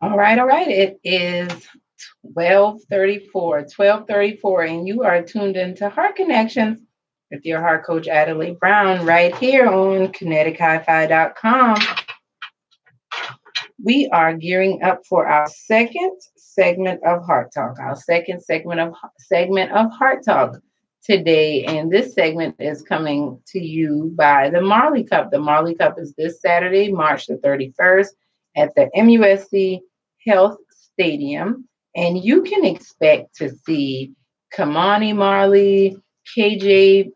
All right, all right. It is 12:34, and you are tuned into Heart Connections with your heart coach, Adelai Brown, right here on KineticHiFi.com. We are gearing up for our second segment of Heart Talk, our second segment of Heart Talk today. And this segment is coming to you by the Marley Cup. The Marley Cup is this Saturday, March the 31st at the MUSC Health Stadium. And you can expect to see Kamani Marley, Kamani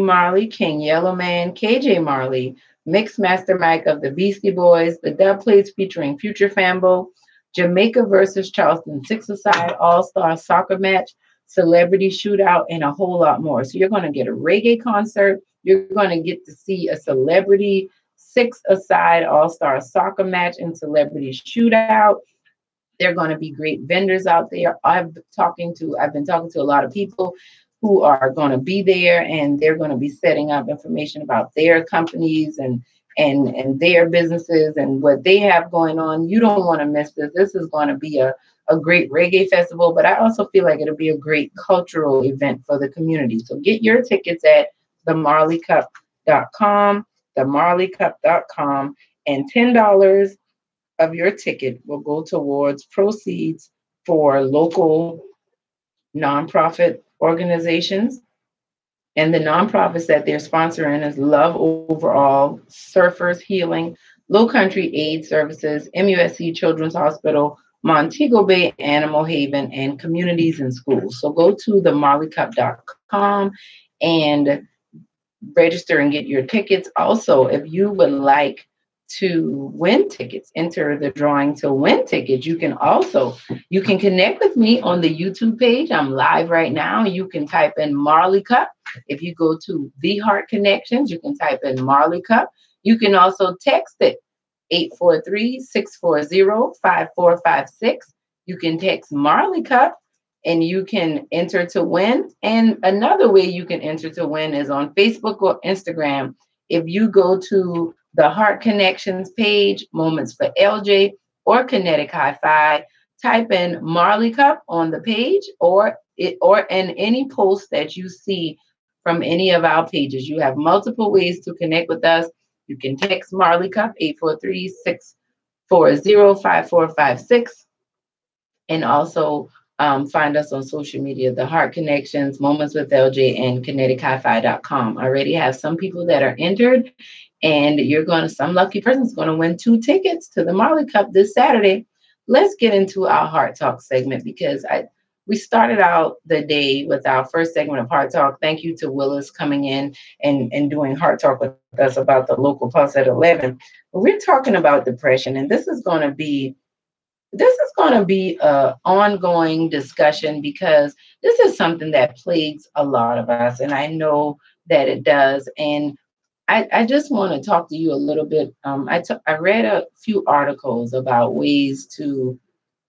Marley, King Yellowman, KJ Marley, Mixmaster Mike of the Beastie Boys, the dub plates featuring Future Fambo, Jamaica versus Charleston six-a-side all-star soccer match, celebrity shootout, and a whole lot more. So you're going to get a reggae concert. You're going to get to see a celebrity six-a-side all-star soccer match and celebrity shootout. There are going to be great vendors out there. I've been talking to a lot of people who are going to be there, and they're going to be setting up information about their companies and their businesses and what they have going on. You don't want to miss this. This is going to be a great reggae festival, but I also feel like it'll be a great cultural event for the community. So get your tickets at themarleycup.com, themarleycup.com, and $10 of your ticket will go towards proceeds for local nonprofit organizations. And the nonprofits that they're sponsoring is Love Overall, Surfers Healing, Low Country Aid Services, MUSC Children's Hospital, Montego Bay Animal Haven, and Communities in Schools. So go to themarleycup.com and register and get your tickets. Also, if you would like to win tickets, enter the drawing to win tickets, you can connect with me on the YouTube page. I'm live right now. You can type in Marley Cup. If you go to The Heart Connections, you can type in Marley Cup. You can also text it 843-640-5456. You can text Marley Cup and you can enter to win. And another way you can enter to win is on Facebook or Instagram. If you go to the Heart Connections page, Moments for LJ, or Kinetic Hi-Fi, type in Marley Cup on the page or in any post that you see from any of our pages. You have multiple ways to connect with us. You can text Marley Cup 843-640-5456, and also find us on social media, The Heart Connections, Moments with LJ, and KineticHiFi.com. I already have some people that are entered, and some lucky person's going to win 2 tickets to the Marley Cup this Saturday. Let's get into our Heart Talk segment because we started out the day with our first segment of Heart Talk. Thank you to Willis coming in and doing Heart Talk with us about the local pulse at 11. But we're talking about depression, and this is going to be an ongoing discussion because this is something that plagues a lot of us, and I know that it does. And I just want to talk to you a little bit. I read a few articles about ways to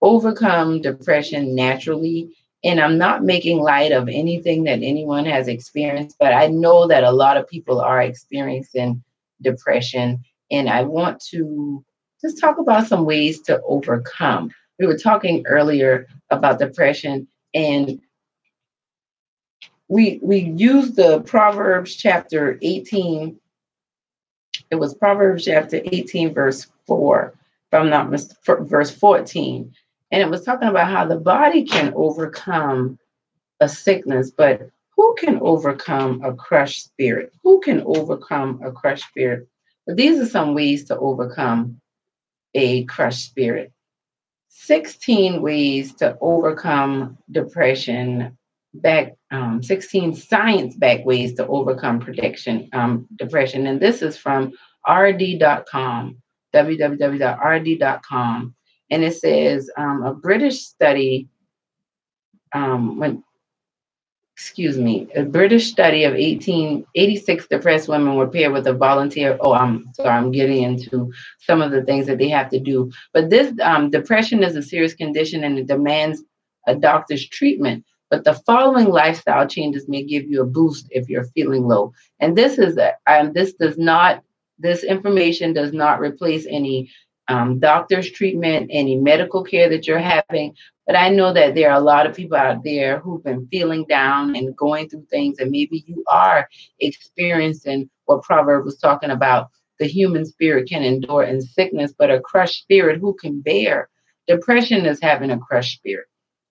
overcome depression naturally, and I'm not making light of anything that anyone has experienced, but I know that a lot of people are experiencing depression, and I want to just talk about some ways to overcome. We were talking earlier about depression, and we used the Proverbs chapter 18. It was Proverbs chapter 18, verse 4, if I'm not mistaken, verse 14. And it was talking about how the body can overcome a sickness, but who can overcome a crushed spirit? Who can overcome a crushed spirit? But these are some ways to overcome a crushed spirit. 16 ways to overcome depression, 16 science-backed ways to overcome depression. And this is from rd.com, www.rd.com. And it says a British study, when a British study of 1886 depressed women were paired with a volunteer. Oh, I'm sorry, I'm getting into some of the things that they have to do. But this depression is a serious condition and it demands a doctor's treatment. But the following lifestyle changes may give you a boost if you're feeling low. And this information does not replace any doctor's treatment, any medical care that you're having. But I know that there are a lot of people out there who've been feeling down and going through things, and maybe you are experiencing what Proverb was talking about. The human spirit can endure in sickness, but a crushed spirit who can bear? Depression is having a crushed spirit.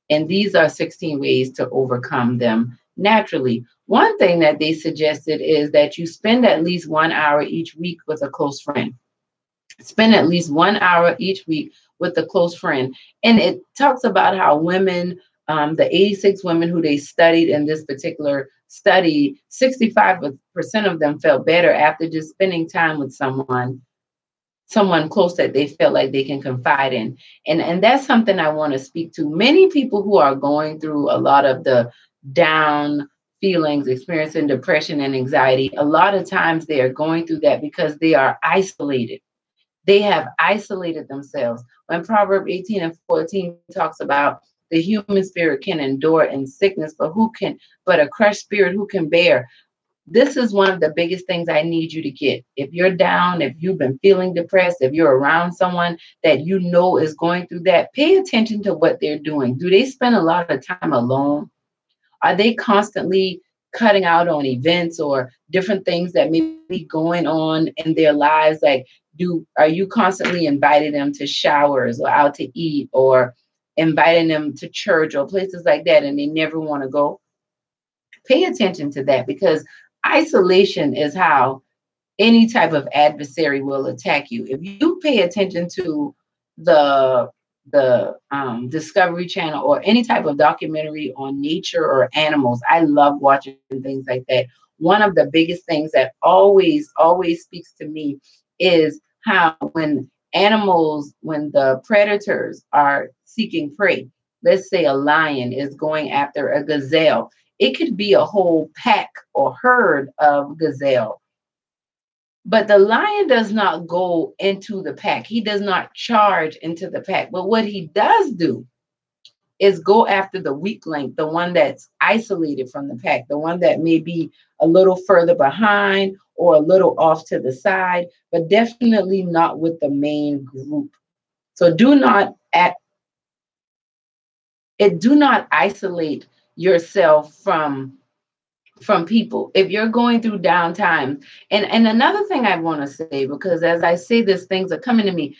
And these are 16 ways to overcome them naturally. One thing that they suggested is that you spend at least 1 hour each week with a close friend. Spend at least 1 hour each week with a close friend. And it talks about how women, the 86 women who they studied in this particular study, 65% of them felt better after just spending time with someone close that they felt like they can confide in. And that's something I want to speak to. Many people who are going through a lot of the down feelings, experiencing depression and anxiety, a lot of times they are going through that because they are isolated. They have isolated themselves. When Proverb 18 and 14 talks about the human spirit can endure in sickness, but a crushed spirit who can bear? This is one of the biggest things I need you to get. If you're down, if you've been feeling depressed, if you're around someone that you know is going through that, pay attention to what they're doing. Do they spend a lot of time alone? Are they constantly cutting out on events or different things that may be going on in their lives? Like, are you constantly inviting them to showers or out to eat or inviting them to church or places like that and they never want to go? Pay attention to that because isolation is how any type of adversary will attack you. If you pay attention to the Discovery Channel or any type of documentary on nature or animals, I love watching things like that. One of the biggest things that always speaks to me is how when the predators are seeking prey, let's say a lion is going after a gazelle, it could be a whole pack or herd of gazelle. But the lion does not go into the pack. He does not charge into the pack. But what he does do is go after the weak link, the one that's isolated from the pack, the one that may be a little further behind or a little off to the side, but definitely not with the main group. So do not isolate yourself from people if you're going through downtime. And another thing I want to say, because as I say this, things are coming to me.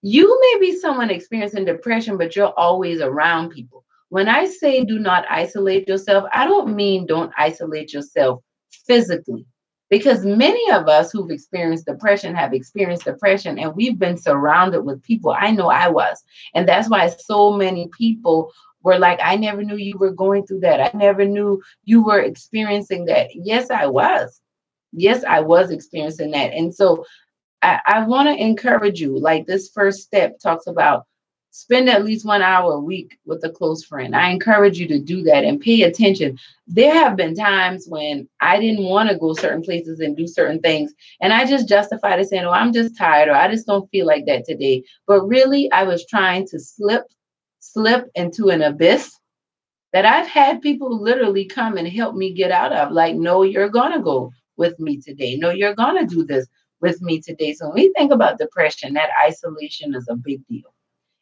You may be someone experiencing depression, but you're always around people. When I say do not isolate yourself, I don't mean don't isolate yourself physically, because many of us who've experienced depression have experienced depression and we've been surrounded with people. I know I was. And that's why so many people were like, I never knew you were going through that. I never knew you were experiencing that. Yes, I was. Yes, I was experiencing that. And so I want to encourage you, like this first step talks about spend at least 1 hour a week with a close friend. I encourage you to do that and pay attention. There have been times when I didn't want to go certain places and do certain things. And I just justified it saying, oh, I'm just tired or I just don't feel like that today. But really, I was trying to slip into an abyss that I've had people literally come and help me get out of. Like, no, you're going to go with me today. No, you're going to do this with me today. So when we think about depression, that isolation is a big deal.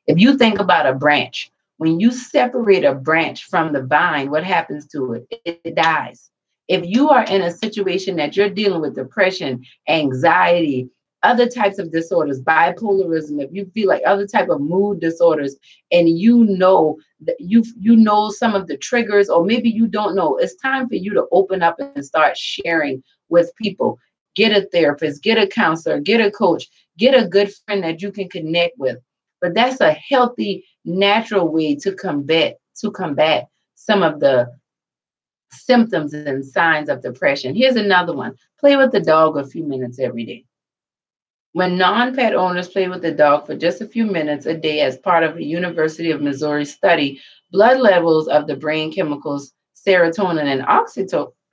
If you think about a branch, when you separate a branch from the vine, what happens to it? It dies. If you are in a situation that you're dealing with depression, anxiety, other types of disorders, bipolarism, if you feel like other type of mood disorders, and you know that you know some of the triggers, or maybe you don't know, it's time for you to open up and start sharing with people. Get a therapist, get a counselor, get a coach, get a good friend that you can connect with. But that's a healthy natural way to combat some of the symptoms and signs of depression. Here's another one. Play with the dog a few minutes every day. When non-pet owners play with the dog for just a few minutes a day as part of a University of Missouri study, blood levels of the brain chemicals serotonin and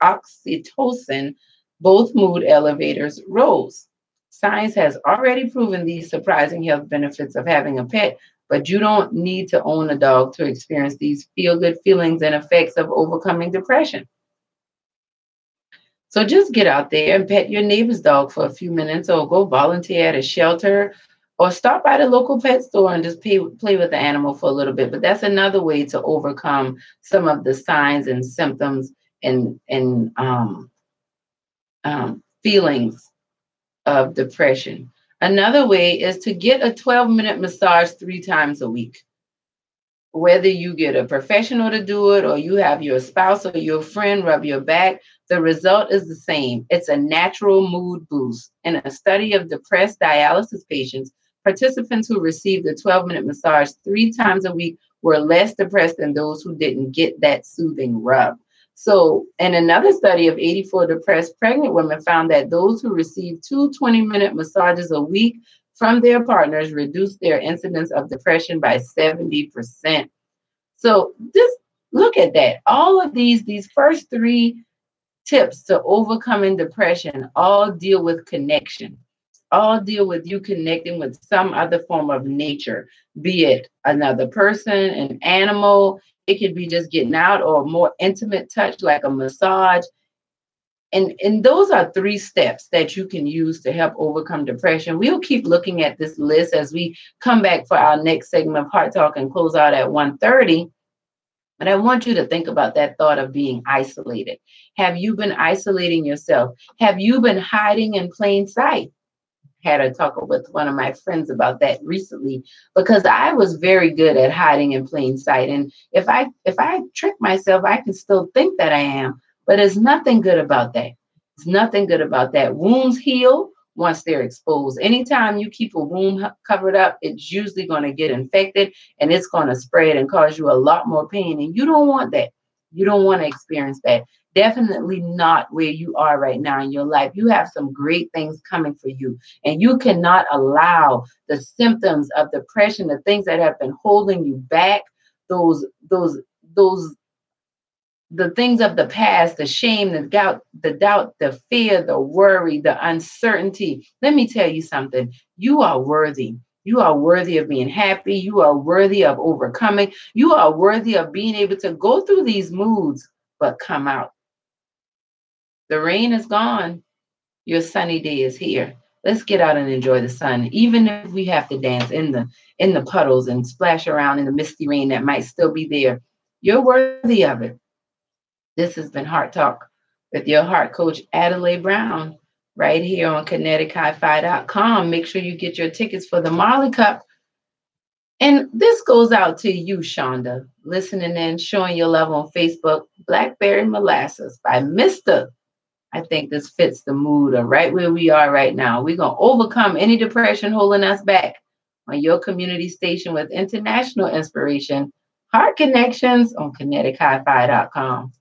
oxytocin, both mood elevators, rose. Science has already proven these surprising health benefits of having a pet, but you don't need to own a dog to experience these feel-good feelings and effects of overcoming depression. So just get out there and pet your neighbor's dog for a few minutes, or go volunteer at a shelter, or stop by the local pet store and just play with the animal for a little bit. But that's another way to overcome some of the signs and symptoms and feelings of depression. Another way is to get a 12-minute massage 3 times a week. Whether you get a professional to do it or you have your spouse or your friend rub your back, the result is the same. It's a natural mood boost. In a study of depressed dialysis patients, participants who received a 12-minute massage 3 times a week were less depressed than those who didn't get that soothing rub. So, in another study of 84 depressed pregnant women found that those who received two 20-minute massages a week from their partners reduced their incidence of depression by 70%. So just look at that. All of these first three tips to overcoming depression all deal with connection, all deal with you connecting with some other form of nature, be it another person, an animal. It could be just getting out or a more intimate touch like a massage. And those are three steps that you can use to help overcome depression. We'll keep looking at this list as we come back for our next segment of Heart Talk and close out at 1:30. But I want you to think about that thought of being isolated. Have you been isolating yourself? Have you been hiding in plain sight? Had a talk with one of my friends about that recently, because I was very good at hiding in plain sight. And if I trick myself, I can still think that I am, but there's nothing good about that. There's nothing good about that. Wounds heal once they're exposed. Anytime you keep a wound covered up, it's usually going to get infected and it's going to spread and cause you a lot more pain. And you don't want that. You don't want to experience that. Definitely not where you are right now in your life. You have some great things coming for you, and you cannot allow the symptoms of depression, the things that have been holding you back, those, those, those, the things of the past, the shame, the doubt, the fear, the worry, the uncertainty. Let me tell you something. You are worthy. You are worthy of being happy. You are worthy of overcoming. You are worthy of being able to go through these moods, but come out. The rain is gone. Your sunny day is here. Let's get out and enjoy the sun, even if we have to dance in the puddles and splash around in the misty rain that might still be there. You're worthy of it. This has been Heart Talk with your heart coach, Adelai Brown, right here on KineticHiFi.com. Make sure you get your tickets for the Marley Cup. And this goes out to you, Shonda, listening in, showing your love on Facebook. Blackberry Molasses by Mr. I think this fits the mood of right where we are right now. We're going to overcome any depression holding us back on your community station with international inspiration, Heart Connections on KineticHiFi.com.